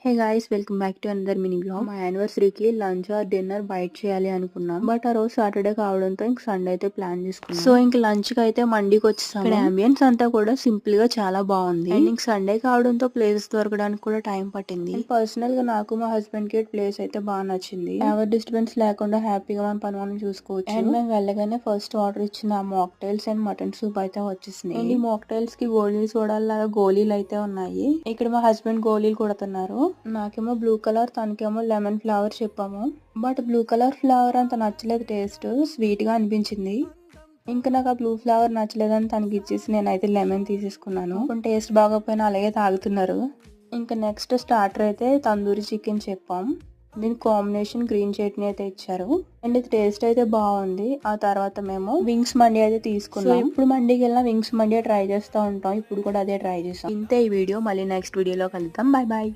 Hey guys, welcome back to another mini blog. మా యానివర్సరీకి lunch or dinner బయట చేయాలి అనుకున్నాం. బట్ ఆ రోజు సాటర్డే కావడంతో ఇంక సండే అయితే ప్లాన్ చేసుకున్నాం. సో ఇంక లంచ్ కి అయితే మండికి వచ్చేసాము. ఇక్కడ అంబియన్స్ అంతా కూడా సింపుల్ గా చాలా బాగుంది. అండ్ ఇంక సండే కావడంతో ప్లేసెస్ దొరకడానికి కూడా టైం పట్టింది. పర్సనల్ గా నాకు మా హస్బెండ్ కి ప్లేస్ అయితే బాగా నచ్చింది. ఎవరి డిస్టర్బెన్స్ లేకుండా హ్యాపీగా మన పని మనం చూసుకోవచ్చు. అండ్ మేము వెళ్ళగానే ఫస్ట్ ఆర్డర్ ఇచ్చిన మాక్టైల్స్ అండ్ మటన్ సూప్ అయితే వచ్చేసినాయి. అండ్ ఈ మాక్టైల్స్ కి గోళీలు చూడాలాగా గోళీలు అయితే ఉన్నాయి. ఇక్కడ మా హస్బెండ్ గోళీలు కొడుతున్నారు. నాకేమో బ్లూ కలర్, తనకేమో లెమన్ ఫ్లేవర్ చెప్పాము. బట్ బ్లూ కలర్ ఫ్లేవర్ అంత నచ్చలేదు. టేస్ట్ స్వీట్ గా అనిపించింది. ఇంకా నాకు ఆ బ్లూ ఫ్లేవర్ నచ్చలేదని తనకి ఇచ్చేసి నేనైతే లెమన్ తీసేసుకున్నాను. కొంచెం టేస్ట్ బాగోపోయినా అలాగే తాగుతున్నారు. ఇంకా నెక్స్ట్ స్టార్టర్ అయితే తందూరి చికెన్ చెప్పాం. దీని కాంబినేషన్ గ్రీన్ చట్నీ అయితే ఇచ్చారు. అండ్ ఇది టేస్ట్ అయితే బాగుంది. ఆ తర్వాత మేము వింగ్స్ మండి అయితే తీసుకున్నాం. ఇప్పుడు మండికి వెళ్ళినా వింగ్స్ మండి ట్రై చేస్తూ ఉంటాం. ఇప్పుడు కూడా అదే ట్రై చేసాం. ఇంతే ఈ వీడియో. మళ్ళీ నెక్స్ట్ వీడియోలో కలుద్దాం. Bye bye.